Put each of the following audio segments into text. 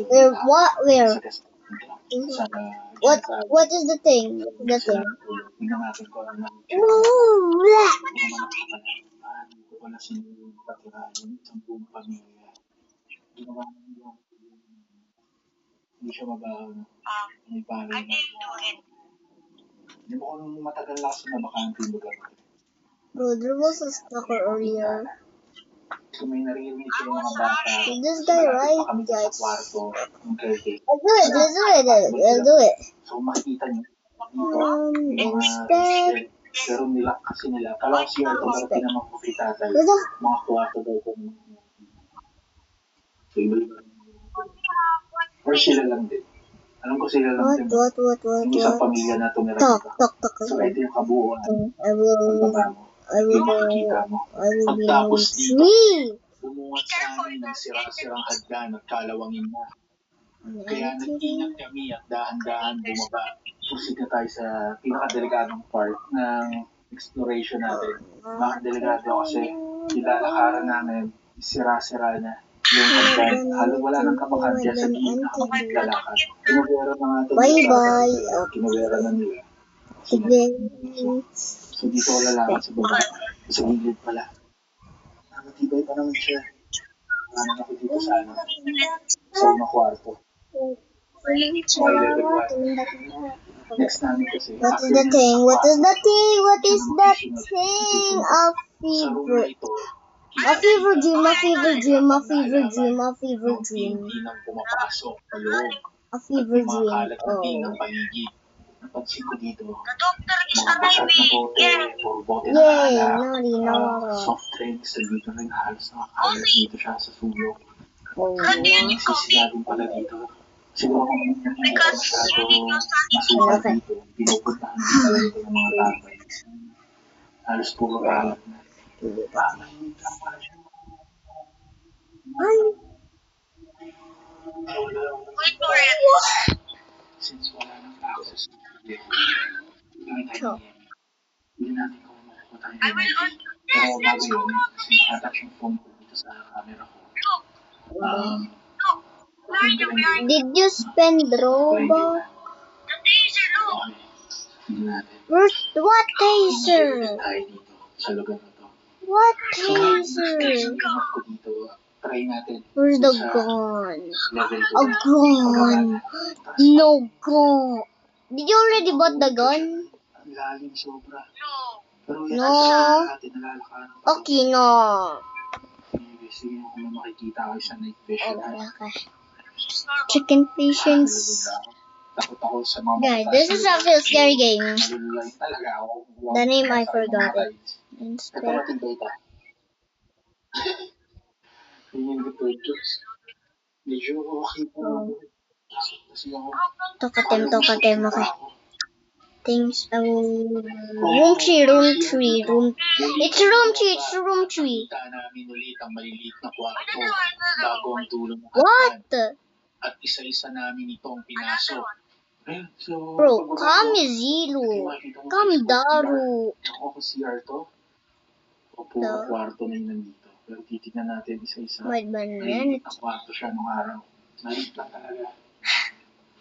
Where? What? Where? What is the thing? What is the thing? No. Bro, there was a stalker earlier. So this guy, right? Yeah, it's... I'll do it. Let's do it. I'll do it. Instead... What? Talk. I will be in tree. Kaya nag-ingat kami at dahan-dahan bumaba. Susit na tayo sa pinakadelikadong part ng exploration natin. Mga delikado kasi nilalakaran namin, sira-sira na yung hagdan. Halos wala nang kapakan sa gilid na kami naglalakad. Kinubera na nga ito. Bye-bye. Kinubera na nila. So dito ko lalakad sa baba. Sa gilid pala. Nakatibay pa naman siya. Ano ako dito sa una kwarto. Next namin kasi. What is the thing? What is the thing? What is the thing? A fever. A fever dream. A fever dream. A fever dream. A fever dream. A fever dream. Oh. Napansin ko dito. Doctor is Mga basag na bote, puro bote na Yay! alak, soft drinks, dito rin halos nakakalat dito siya sa sulok. Oh. Sisiyarin pala dito. Siguro kung hindi masyado masulat dito, pinupuntahan dito ng mga tatay. Halos puro alat na. Mahimik lang pala siya. Wait for it. Since wala nang access to the hindi natin kung makuha tayo. I will on Pero this. Let's bago go. yun, kasi nakatouch yung phone ko dito sa camera ko. Look. Look. Behind you, behind you. Did you spend Robo? The taser, look. Hindi natin. What taser? Tayo dito sa lugar na to. What So, taser? hinap ko dito. Try natin. Where's the sa gun? level A gun. No gun. Did you already bought the gun? Ang lalim sobra. No. Pero yan No. natin nalalakaran. Okay, no. Sige kung may makikita kayo sa night vision. Okay. Chicken patience. Takot ako sa mga Guys, this is actually a scary game. malululay talaga ako. The name I forgot it. Ito Instead. natin data. Tingin ko purchase. Medyo okay pa ako. Kasi ako. Tokatem, okay. Things, room 3. It's room 3. Kita namin ulit ang maliliit na kwarto bago ang tulong ng What? at isa-isa namin itong pinasok. So, Bro, kami Zilo. Kami Daru. Ako si CR to. O puro kwarto na yun nandito. Pero titignan natin isa-isa. Wait a Maliit minute. na kwarto siya nung araw. Maliit lang talaga.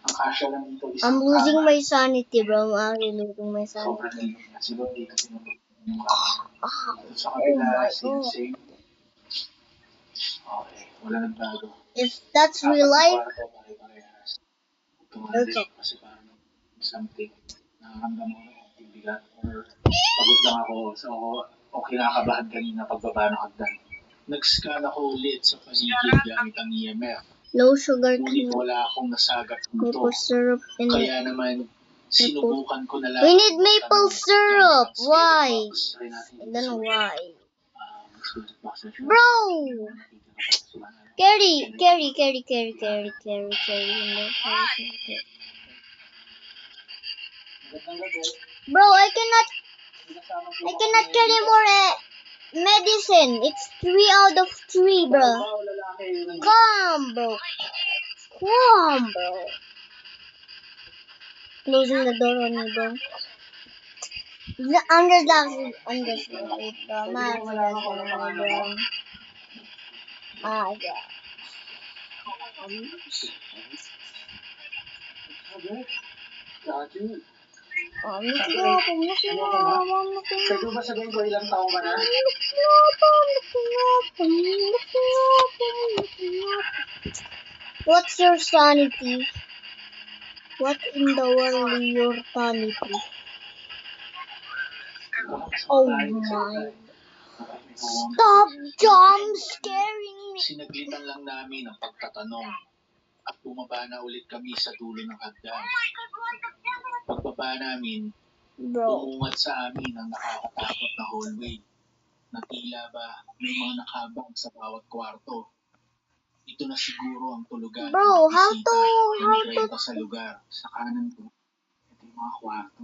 Ang kasya lang dito. I'm losing my sanity, bro. I'm actually losing my sanity. Sobrang liit niya. Siguro dito sinunod yung kwarto. Sa kabila, same. Okay, wala nagbago. If that's real life, Okay. Kasi parang something nakakamdam mo yung bigat or pagod lang ako. So, okay nakakabahan kanina pagbaba ng hagdan. Nag-scan ako ulit sa paligid gamit ang EMF. low sugar Ngunit can wala akong nasagat dito. maple syrup in it. Kaya naman, sinubukan ko na lang. We need maple syrup. Why? I don't know why. Bro! Carry. Bro, I cannot carry more medicine. It's 3 out of 3, bro. Come, bro. Closing the door on me, bro. I'm just bro. Ah, yeah. Gagi. Miss Pwede ba sabihin ko ilang taong ka na? What's your sanity? What in the world is your sanity? Oh my. Stop jump scaring me. Sinaglitan lang namin ang pagtatanong at bumaba na ulit kami sa dulo ng hagdan. Pagbaba namin, Bro. umungat sa amin ang nakakatakot na hallway na tila ba may mga nakabang sa bawat kwarto. Ito na siguro ang tulugan Bro, ng how bisita to- na may renta sa lugar. Sa kanan ko, ito yung mga kwarto.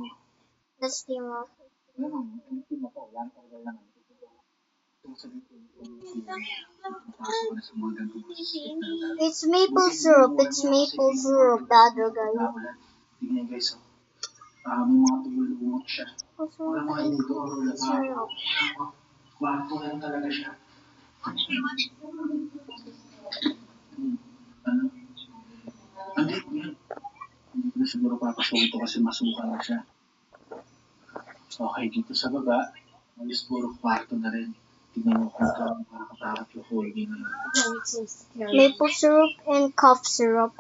Let's team up. Ano, ito mo ko, yan talaga lang. Ito sa dito, napasok ko na sa mga ganito. It's maple syrup. It's maple syrup. The other guy. Tingnan guys, may mga tululungot siya. Wala mga inito, wala Syrup. kwarto lang talaga siya. Ano? Andito yan. Hindi ko na siguro papasukin ito kasi masukan na siya. Okay, dito sa baba, may siguro kwarto na rin. Tingnan mo kung saan makakatakot yung hallway na yun. Maple syrup and cough syrup.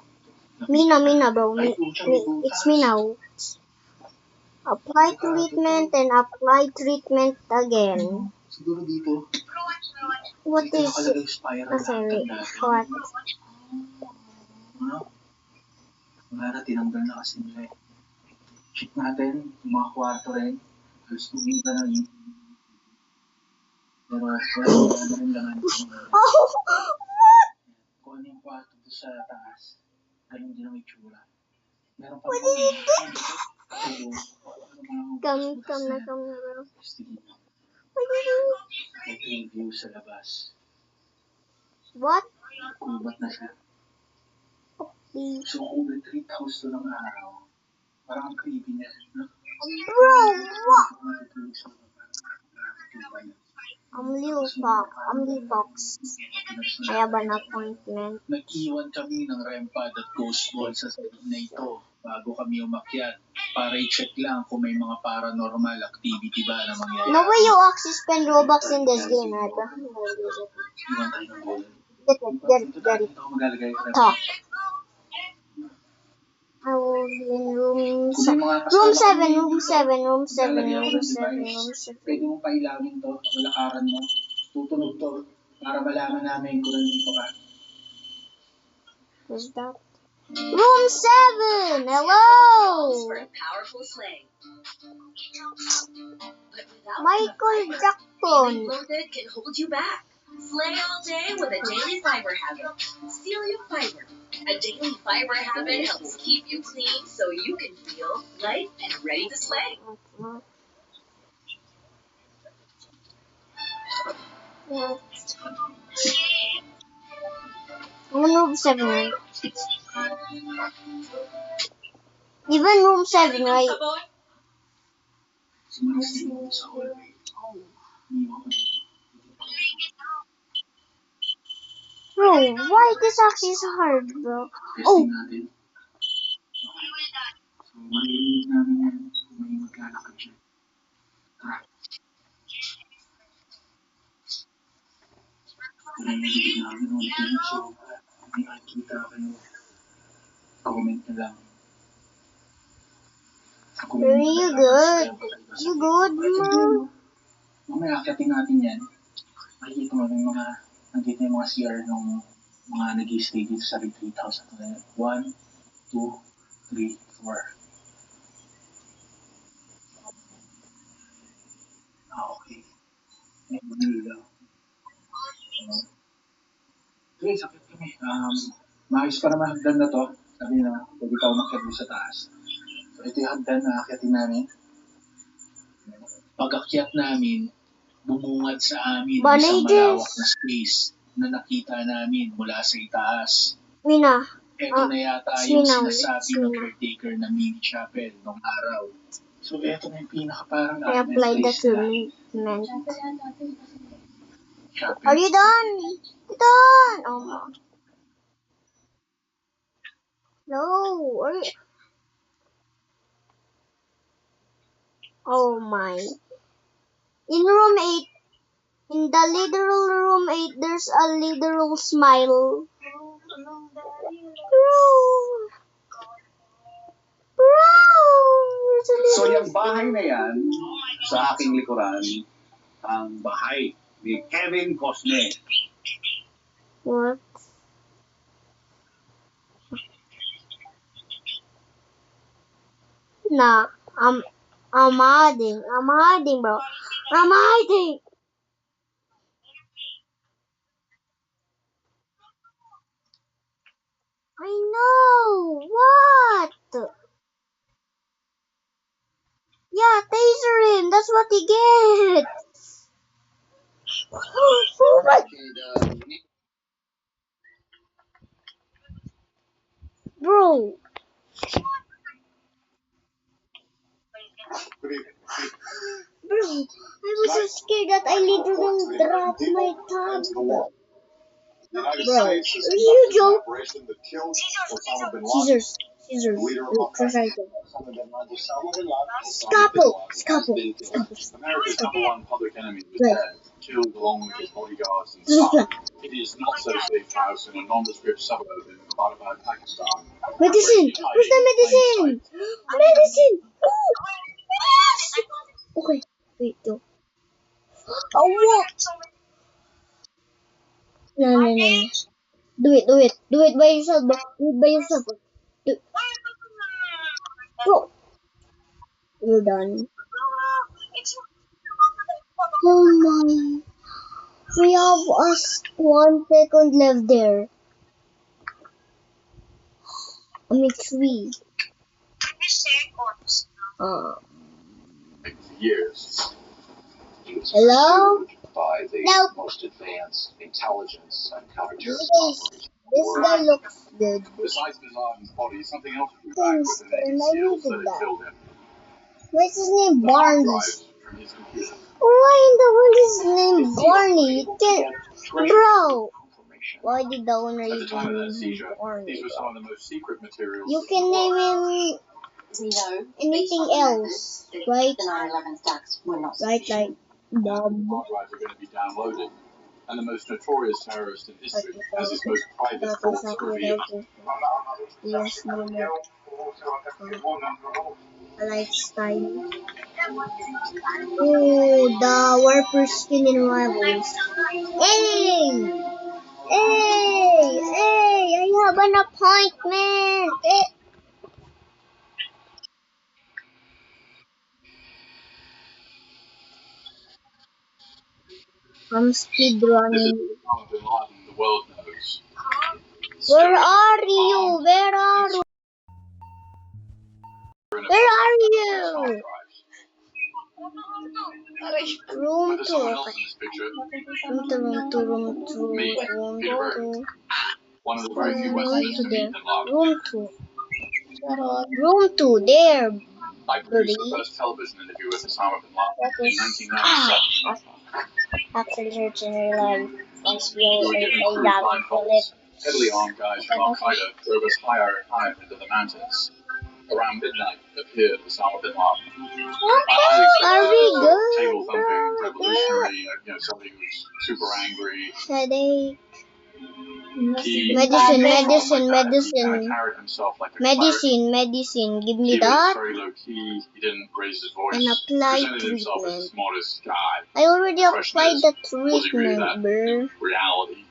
Mina, bro. It's me now. Apply treatment and apply treatment again. Siguro dito, What dito is nakalagay yung spiral okay, lahat wait. ng dati. What? Ano? Wala na, tinanggal na kasi nila eh. Check natin, yung mga kwarto rin. Halos kumita na yun. Pero wala na rin laman. Oh, Kung ano yung kwarto doon sa taas, ganun din ang itsura. Meron pa what rin is this? Come. Come na, bro. Dito. What is this? Ito yung view sa labas. What? Kubat na siya. Please. So, over 3,000 lang araw. Parang ang creepy niya. No? Bro, what? Matutulog sa baba. I'm Lil Fox. I have an appointment. Nag-iwan kami ng REM-pad at ghost ball sa side na ito bago kami umakyat para i-check lang kung may mga paranormal activity ba na mangyayari. No way you actually spend Robux in this game, right? Iwan tayo ng ball. Get it. Dito ako maglalagay yung REM-pad. Talk. I will be in room Kung may 7. mga Room kasama 7, room 7, room 7, lalagyan ko room ng 7, device. room 7. Pwede mong pailawin to, malakaran mo, tutunog to, para malaman namin kung nandito ka. Who's that? Room 7! Hello! For a powerful sleigh. But without Michael the fiber, Jackson. feeling bloated can hold you back. Slay all day with a daily fiber habit. Celiac Fiber. A daily fiber habit helps keep you clean so you can feel light and ready to slay. I'm in room 7, right? Even room 7, right? Sumasin sa hallway. Iniwan ko dito. Bro, why this actually so hard, bro? Oh, Testing natin. So, maririnig namin yan kung may maglalakad siya. Tara. Maririnig namin ulit yun. So, kung may nakikita kayo, comment na lang. Kung may you maglalakad good? kayo, kakaiba sa You akin. good, man? Mamaya akyatin natin yan. Makikita mo yung mga, nandito yung mga CR ng mga nag-i-stay dito sa retreat house. 1, 2, 3, 4. Okay. May mga okay, sakit kami. Maayos pa naman hagdan na to. Sabi na, pwede ka umakyat doon sa taas. So, ito yung hagdan na akyatin namin. Pag-akyat namin, bumungad sa amin ang isang malawak na space na nakita namin mula sa itaas. Mina. Ito na yata yung sinasabi ng caretaker na mini chapel nung araw. So, ito na yung pinaka-parang I applied the place na. treatment. Are you done? You done? Oh my. No. Are you? Oh my. In room 8, in the literal room 8, there's a literal smile. Bro. Bro. There's a So literal yung bahay na yan, sa aking likuran, ang bahay ni Kevin Costner. What? Nah, I'm hiding. I'm hiding, bro. I'm hiding. I know. What? Yeah, taser him. That's what he gets. Oh my. Bro. Bro, I was so scared that I literally dropped my tab. Bro, are you joking? Scissors. Scissors. Trifecta. Scalpel. Scalpel. Scalpel. America's number one public enemy was Right. dead, killed along with his bodyguards and Look, son. It is not so safe house in a nondescript suburb in Abbottabad, Pakistan. medicine. Where's the medicine? Medicine. Oh, yes. Okay. Wait, go. Oh, what? No. Do it by yourself, bro. Do it by yourself. Do Bro, you're done. Oh my. We have us 1 second left there. I mean 3. Uh, Years. He was hello? pursued by the No. most advanced intelligence and counterterrorism This operations. guy looks good. Besides Bin Laden's body, something else grew back Thanks, with the Navy and I SEALs that needed had that. killed him. What's his name? The hard Barney. drives from his computer. Why in the world is his name Barney? You can't. Bro! Why did the owner At the even time of that name him seizure, Barney? these were some of the most secret materials. You in can the name world. him anything else, right? The 9/11 attacks were not Right, like Bob. Hard drives are going to be downloaded. And the most notorious terrorist in history has his most private That thoughts was revealed. yes, no more. Lifestyle. Oh, the warper skin in Rivals. Hey! I have an appointment! I'm This is speedrunning. Osama bin Laden the world knows. Where are you? Where are you? Where are you? Room 2. Okay. Room 2. One of the very few Westerners to meet bin Laden. Room 2. Room 2. There. I produced the first television interview with Osama bin Laden in 1997. Actually, search in real life. Once we We were given crude blindfolds. Heavily Philip. armed guys from Al Qaeda drove us higher and higher into the mountains. Around midnight appeared Osama bin Laden. Are we good? Table thumping, revolutionary, somebody who's super angry. Headache. He Medicine. kind of carried himself like a Medicine. Give me He was that. very low key. He didn't raise his voice. And apply Presented himself as the treatment. smartest guy. I already Question applied is, the was he really that treatment, bro. in reality?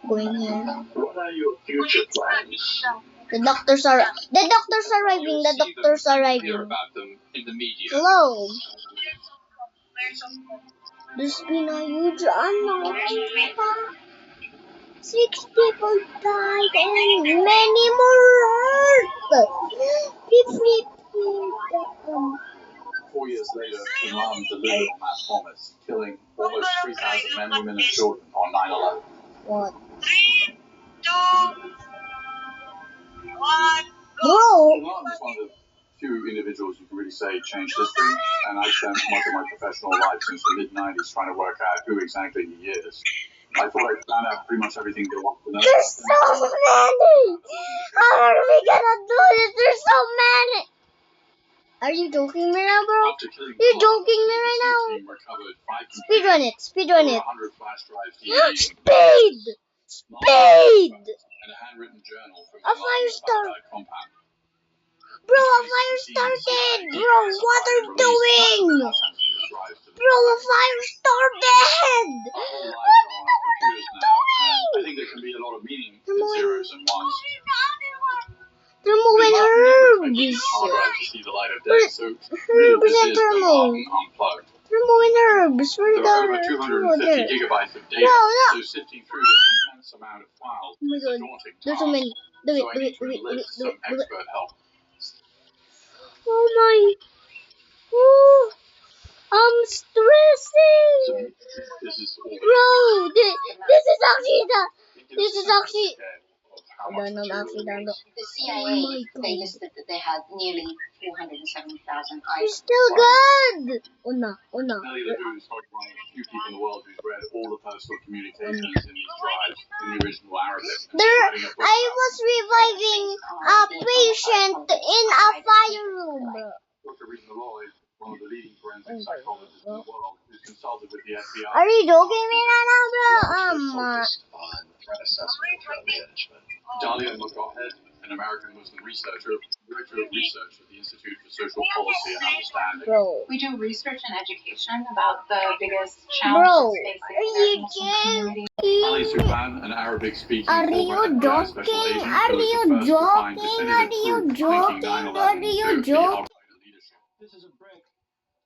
Going here. What are your future plans? The doctors are arriving. You'll The see them doctors are and hear arriving. about them in the media. Hello. There's been a huge unknown. 6 people died and many more hurt. Beep. 4 years later, Bin Laden delivered on that promise, killing almost 3,000 men, women, and children on 9/11. What? 3, 2, 1, Bro. Bin Laden is one of the few individuals you can really say changed history, and I spent much of my professional life since the mid-90s trying to work out who exactly he is. I thought I found out pretty much everything there was to know. There's so many! How are we gonna do this? There's so many! Are you joking me now, bro? You're joking me right now? Speedrun it, speedrun it. Speed! Speed! A fire started! Bro, a fire started! Bro, what are you doing? Bro, a fire started! I think there can be a lot of meaning in zeros and ones. They're moving herbs! To see the light of day, so really Herbs this and is the thermal! Martin Unplugged. They're moving herbs! Where's There are over the... 250 gigabytes of data, No. so sifting through this immense amount of files Oh my is a god, daunting task. there's so many. Do it, So I do need it, to do it, do it, enlist do some it, do it. expert help. Oh my... Oh, I'm stressing! So this is all Bro, this is actually the... This is actually... how No, much no, material actually, there no. is. The Oh CIA, my they god. listed that they had nearly 470,000 You're items. still good! Oh no, oh no. Nelly LaRue is probably one of the few people in the world who's read all the personal communications in these drives in the original Arabic. And she's writing a book I about was reviving a patient in a fire room. Dr. Rita Malloy, one of the leading forensic psychologists in the world, who's consulted with the FBI. Are you joking me right now, bro? Focused on threat assessment and threat management. Dalia Mogahed, an American Muslim researcher, director of research at the Institute for Social Policy and Understanding. Bro. We do research and education about the biggest Bro, challenges facing are the you Muslim community. Ali joking? Subhan, an Arabic-speaking Are former you FBI special joking? agent, Are who was you the first to find joking? definitive Are you proof joking? linking 9/11 Are you to the joking? Al-Qaeda leadership. This is a brick.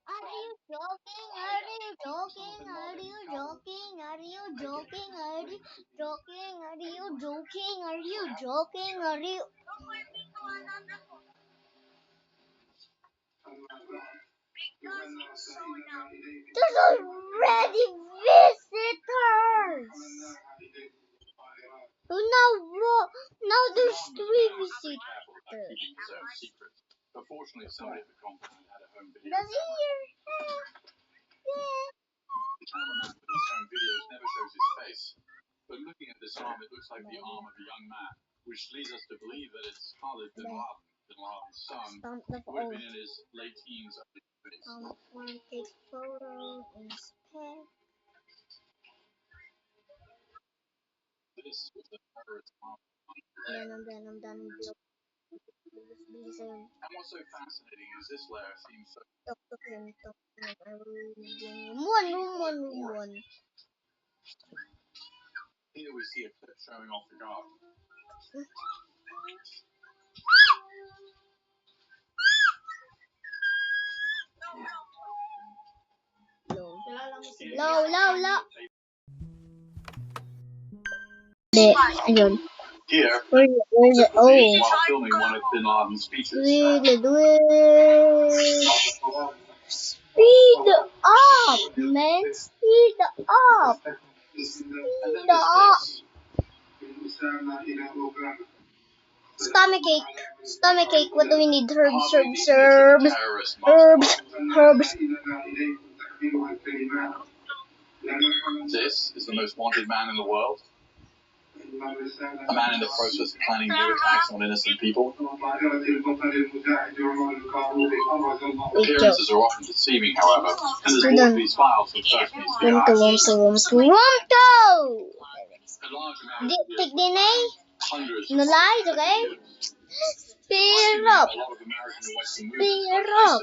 Are you joking? Are you joking? Are you joking? Are you joking? Are you joking? Are you joking? Are you joking? Are you... There's already visitors! Now there's 3 visitors. Keeping his own secrets. But fortunately, somebody at the compound had a home video. Does he hear? Yeah. The cameraman with his home videos never shows his face. But looking at this arm, it looks like the arm of a young man, which leads us to believe that it's Khalid bin Laden, bin Laden's son, who had been in his late teens or 20s. One takes photo, inspect. This was the terrorist arm. I'm done. And what's so fascinating is this layer seems so Talk to him. I will give him one. Here we see a clip showing off the guard. Low. Ayun. Here, Where's it? Oh. while filming one of bin Laden's speeches. Do it. Speed up, man. Speed up. And then there's this. Stomach ache. What do we need? Herbs. Terrorist Herbs. This is the most wanted man in the world. A man in the process of planning new attacks on innocent people. Appearances are often deceiving, however, and there's more to these files than first meets the eye. Wonto! A large amount of Take DNA. hundreds No of lies, okay? Speed up. a lot of American and Western Speed movies, up.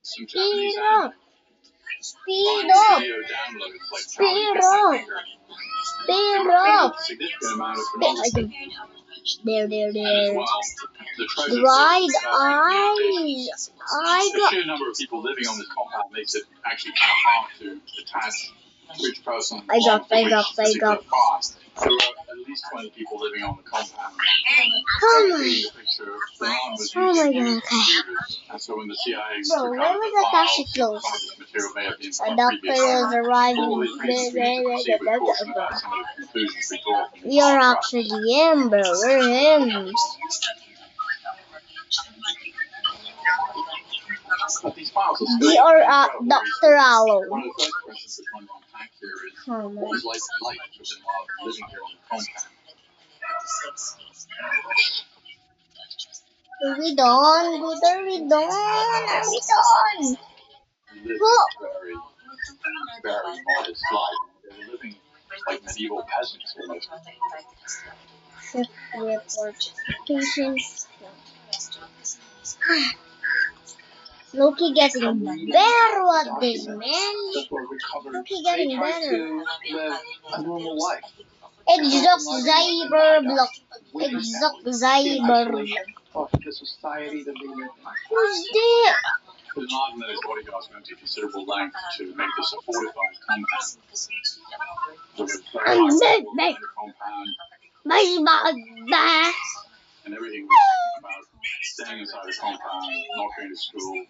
some Japanese Speed anime. up. Speed Buying up. video downloads like Speed Charlie up. Finger. Speed There up. was a significant amount of pornography. There. And as well, the treasures Right of eyes. the sheer number of people living on this compound makes it actually kind of hard to detach which person I dropped. particular farm. There were at least 20 people living on the compound. Come Taking the picture, the arm was Oh my using god. computers, and so when the CIA Bro, recovered when was the files, taxi closed? some of this material may have been A from doctor previous is owners. For all arriving. these reasons, we need to proceed with caution about some of the conclusions we draw from We are this actually him, bro. We're him. But these files are They still are incredible. Dr. Allo. One of the first questions that comes on pack here is, what was life like for Bin Laden living here on the compound? Are we done? Good, are we done? Are we done? He lived Oh. a very, very modest life. They were living like medieval peasants almost. Shift report. Patience. Loki getting better at this, man. Loki getting better. Live a normal life. Exoc Cyberblock. Exoc Cyberblock. Of the society that they live in. Who's there? Bin Laden and his bodyguards went to considerable length to make this a fortified compound. There was very I'm high dead, walls mate. in the compound, My and everything was about staying inside the compound, not going to school,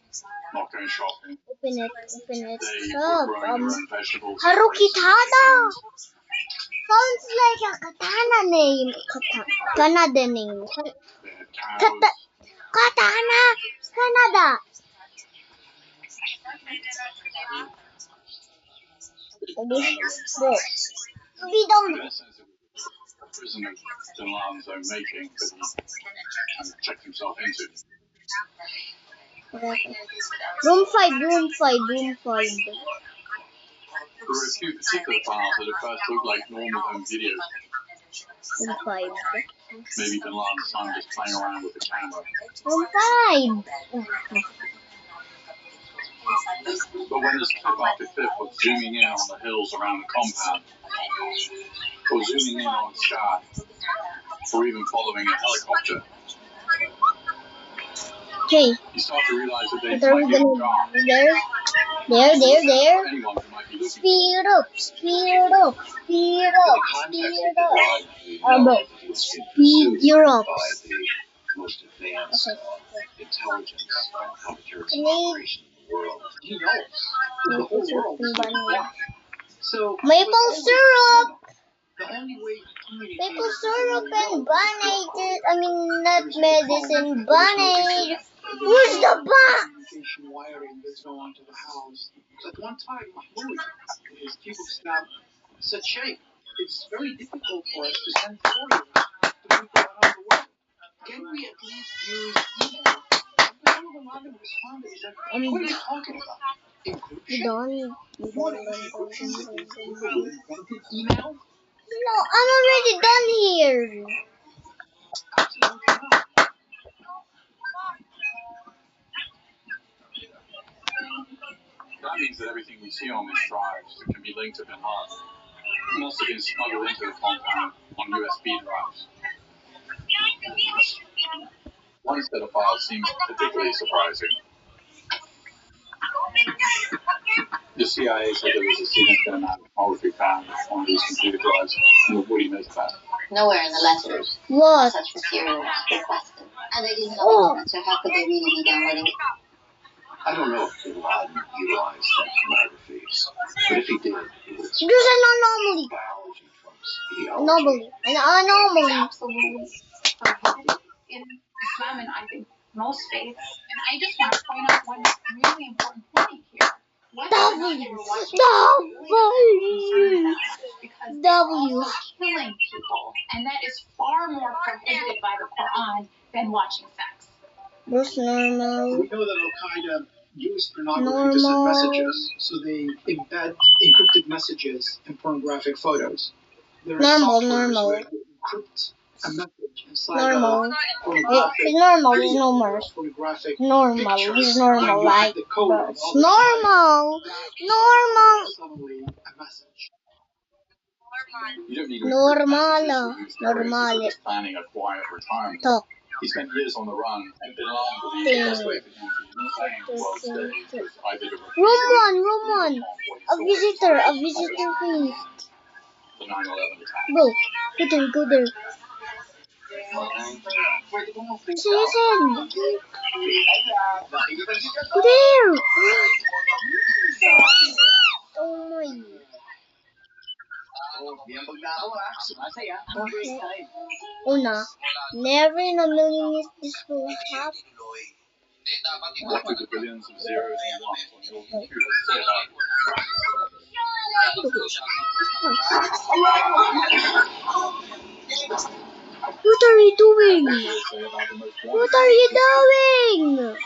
not going shopping. Open it. Open it. They Stop. were growing their own vegetables. Haruki raising Tada. chickens. Sounds like a katana name. Canada name. They had cows. Katana. Canada. Bro. We don't. In a sense, it was a prison of Bin Laden's own making that he kind of checked himself into. Room 5, room 5, room 5. There were a few particular files that at first looked like normal home videos. Room 5. Maybe Bin Laden's son just playing around with the camera. Room 5. But when this clip after clip was zooming in on the hills around the compound, or zooming in on the sky, or even following a helicopter, Okay. you start to realize that they What are might we be gonna gone. do? There. Anyone who might be looking Speed up. Speed up. Speed up. Speed up. Bro. Speed you up. By the most advanced intelligence and counterterrorism Can they- operation in the world. He knows. The whole world is looking for him. So Maple syrup. the only way to communicate Maple syrup and Band-Aid. I mean, not medicine. Band-Aid. Where's the bun? communication wiring that's going to the house. At one time, Mahmoud, his chief of staff, said, Sheikh, it's very difficult for us to send couriers to people around the world. Can we at least use email? And Bin Laden responded, he said, what are you talking about? You Encryption? don't. What encryption? Google invented email? No, I'm already done here. Absolutely not. That means that everything we see on these drives that can be linked to Bin Laden must have been smuggled into the compound on USB drives. One set of files seems particularly surprising. The CIA said there was a significant amount of pornography found on these computer drives. What do you know about it? Nowhere in the letters What? such material was requested. And they didn't Oh. know, so how could they really be downloading it? I don't know if Bin Laden utilized that pornography, but if he did, he would There's an anomaly. biology trumps ideology. Anomaly. An anomaly. Absolutely prohibited in Islam and I think most faiths. And I just want to point out one really important point here. What W. you're watching W. because they're W. also killing people, and that is far more prohibited by the Quran than watching sex. Where's normal? We know that Al-Qaeda used pornography to send Normal. messages, so they embed encrypted messages in pornographic photos. There are Normal, softwares normal. where you encrypt a message inside Normal. a pornographic It's normal. It's video normal. or pornographic Normal. picture. It's normal, When you right? have the code Bro, on the it's other side, normal. that Normal. is suddenly a message. Normala. Normale. Planning a quiet retirement. Talk. He spent years on the run, and Bin Laden believed the best way for him to maintain the world's days was either to Room 1. A visitor. Please. the 9/11 attack. Bro, go there. Susan. There. Oh my. Una, never in a million years this will happen. What do the billions of zeros and ones on your computer say about you? What are you doing? What do they say about the most What wonderful are you people? doing?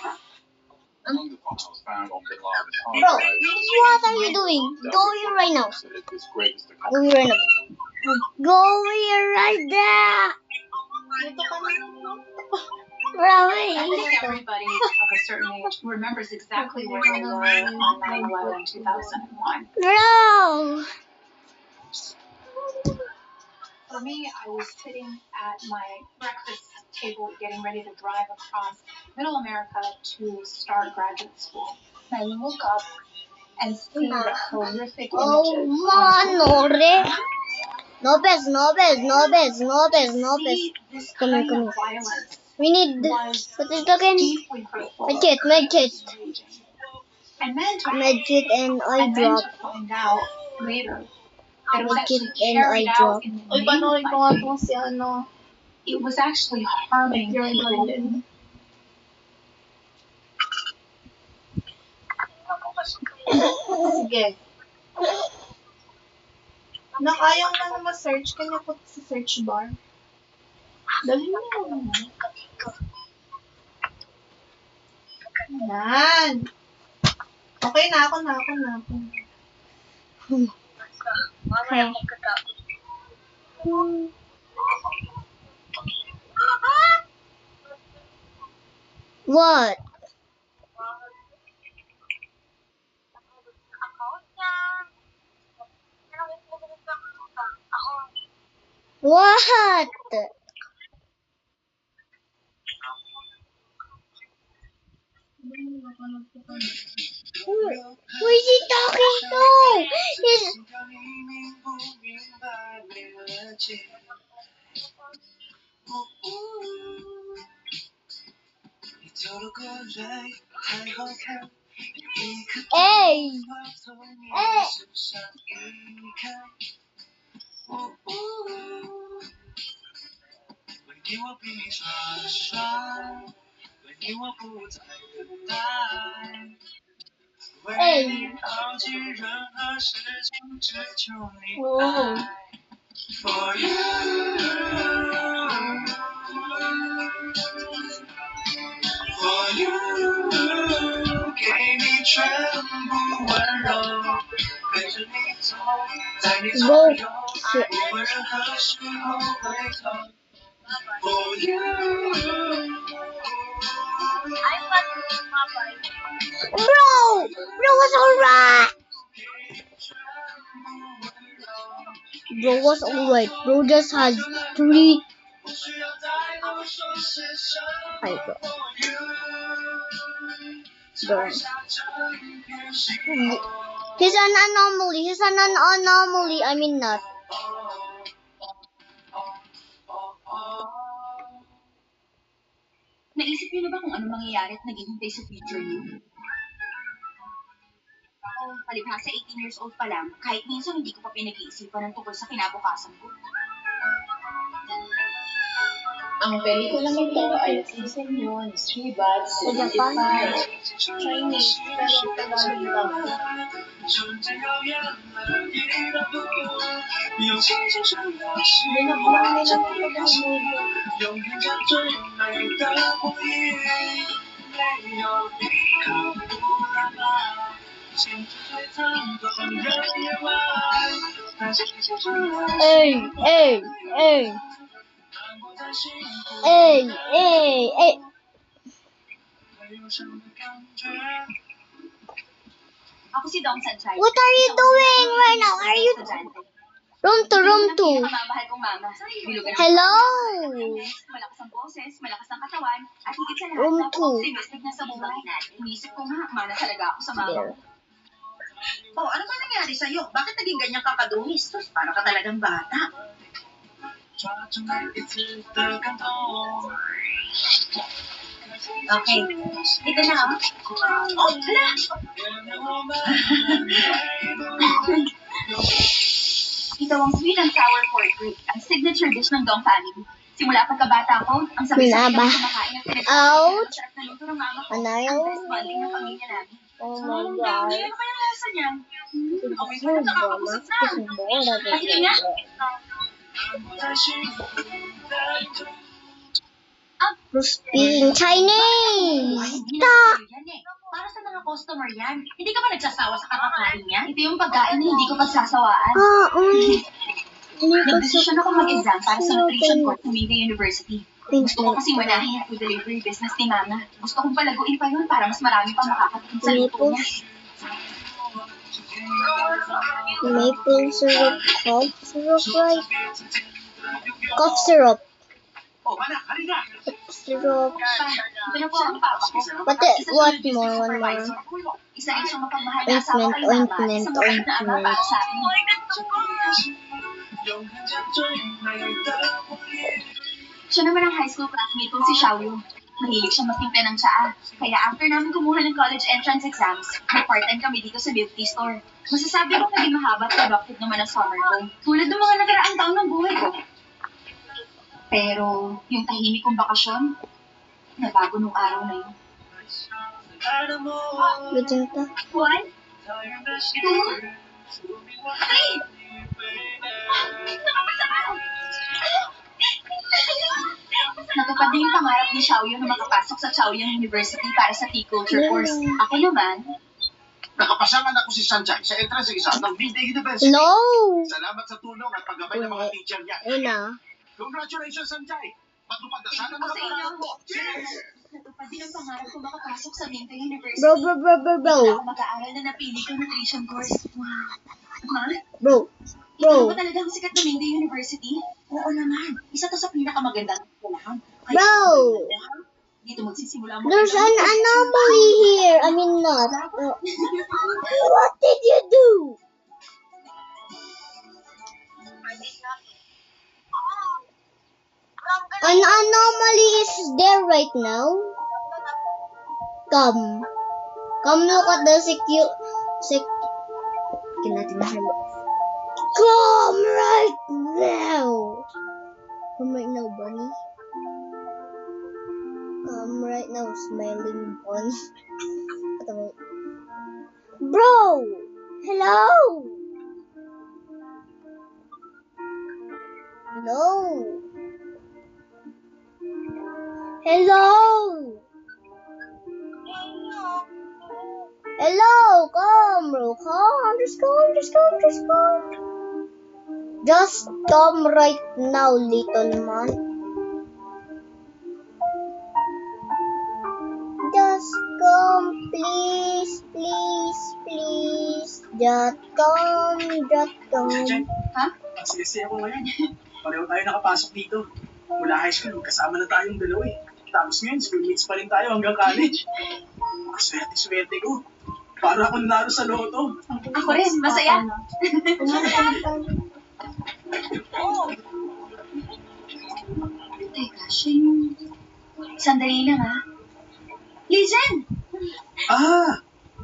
Among the files found on Bin Laden's hard Bro, drive, what are you doing? Go here right now. considered his greatest Go accomplishment. here right now. Go here right there. I think everybody of a certain age remembers exactly where they were on 9/11, 2001. No. For me, I was sitting at my breakfast table getting ready to drive across Middle America to start graduate school. I look up and see the horrific Oh, images. man, Nobes. See this Come here, kind come of here. violence We need was what is it again? deeply hurtful. Medkit. And then to Medkit and eye drop. find out later that it was Medkit actually and carried eye out drop. in the name of life. It was actually harming people. Sige. Na kaya mo na ma-search, kanya po sa search bar. Dali mo. Yan. Okay na ako. Okay. What? What? Who is he talking to? He's... Hey! Hey! Hey! Oh. Bro, shit. Bro was alright. Bro was alright. Bro just has 3. Hi, bro. Bro. He's an anomaly. I mean not. Naisip niyo na ba kung ano mangyayari at naghihintay sa future niyo? Palibhasa 18 years old pa lang, kahit minsan hindi ko pa pinag-iisipan ng tungkol sa kinabukasan ko. Ang pelikulang ito ay season yun, Three Bad Japan? Chinese, pero Tagalog lang. Binabulang nila ng pag-movie. Hey. Ako si Dong Sanchai. What are you doing right now? Are you... Room 2. Mamahal kong mama. Hello? Malakas ang boses, malakas ang katawan, at higit sa lahat, Room napaka-optimistic na sa buhay natin. Inisip ko nga, mana talaga ako sa mama. Oh, ano ba nangyari sa'yo? Bakit naging ganyan ka kadungis? Sus, para ka talagang bata. Okay, ito na ako. Oh, hala! Ito ang sweet and sour pork rib, ang signature dish ng Dong family. Simula pagkabata ko, ang sabi-sabi Minaba. kami kumakain at pinagsasabi Ouch. ang sarap na luto ng mama ko. Anayaw. Ang best bonding ng pamilya namin. Oh my God. Ano kayang lasa niya? Okay pa na Suba, nakakabusog na. bola. Pakitin nga. Speaking Chinese. Hindi na yan eh. Para sa mga customer yan. Hindi ka ba nagsasawa sa kakakain niya? Ito yung pagkain na hindi ko pagsasawaan. Nagdesisyon ako mag-exam para sa nutrition course sa Mayday University. Gusto ko kasi manahin ang food delivery business ni Mama. Gusto kong palaguin pa yun para mas marami pa makakatikim sa luto niya. Maple syrup, cough syrup, right? Cough syrup. Oh, anak, halika! Cough syrup. Ito na po ang papa ko. What more? One more. Isa rin siyang mapagmahal na asawa kay Mama at isang mabait na ama para sa akin. Siya naman ang high school classmate kong si Xiaoyu. Mahilig siya magtimpla ng tsaa. Kaya after namin kumuha ng college entrance exams, nag-part-time kami dito sa milk tea store. Masasabi ko naging mahaba at productive naman ang summer ko. Tulad ng mga nagaraang taon ng buhay ko. Pero yung tahimik kong bakasyon, nabago nung araw na yun. Lutin pa. 1, 2, 3! Nakapasa ka! Natupad din yung pangarap ni Xiaoyu na makapasok sa Chaoyang University para sa tea culture course. Ako naman, Nakapasa ang anak ko si Sanjay sa entrance exam ng Mayday University. No! Salamat sa tulong at paggabay ng mga teacher niya. Ayun na. Congratulations, Sanjay! Matupad na sana ako sa inyo. Cheers! natupad din ang pangarap ko makapasok sa Mayday University. Bro. Kaya ako mag-aaral na napili ko nutrition course. Wow. Ha? Bro. Ikaw ba talaga ang sikat na Mayday University? Oo naman. Isa to sa pinakamagandang eskwelahan. Bro! Dito magsisimula mo. There's an anomaly here. I mean not. What did you do? An anomaly is there right now. Come look at the Come right now. Come right now, bunny. Right now, smiling bunny. Bro! Hello! Hello! Come, bro. Come. Just come. Just come right now, little man. Just come, please. Just come. Ha? Kasi ako ngayon. Pareho tayo nakapasok dito. Mula high school, kasama na tayong dalawa eh. Tapos ngayon, schoolmates pa rin tayo hanggang college. Swerte ko. Para ako nanalo sa loto. Ako rin, masaya. Teka, siya yung... Sandali lang ha. Lizen!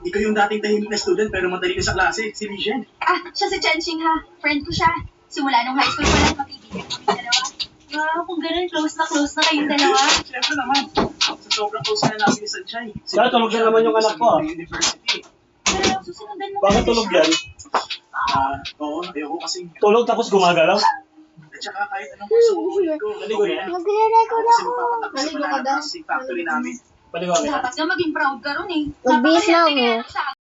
Ikaw yung dating tahimik na student pero madali ka sa klase, si Lijen. Siya si Chenxing ha. Friend ko siya. Simula nung high school pa lang magkaibigan kami dalawa. Wow, kung ganun, close na kayong dalawa. Siyempre naman. Sa sobrang close na namin ni Sanjay. Kaya tulog na naman yung anak ko University. Pero susundan mo Bakit tulog yan? Oo, ayoko kasing... Tulog tapos gumagalaw? At saka kahit anong course sa buhay ko. Naligo na. Magre-record Kasi ako. magpapatapos sa Naligo ka daw. processing factory namin. Paligo ka. Dapat nga maging proud ka ron eh. Magbihis na ako. Napakaswerte kaya sa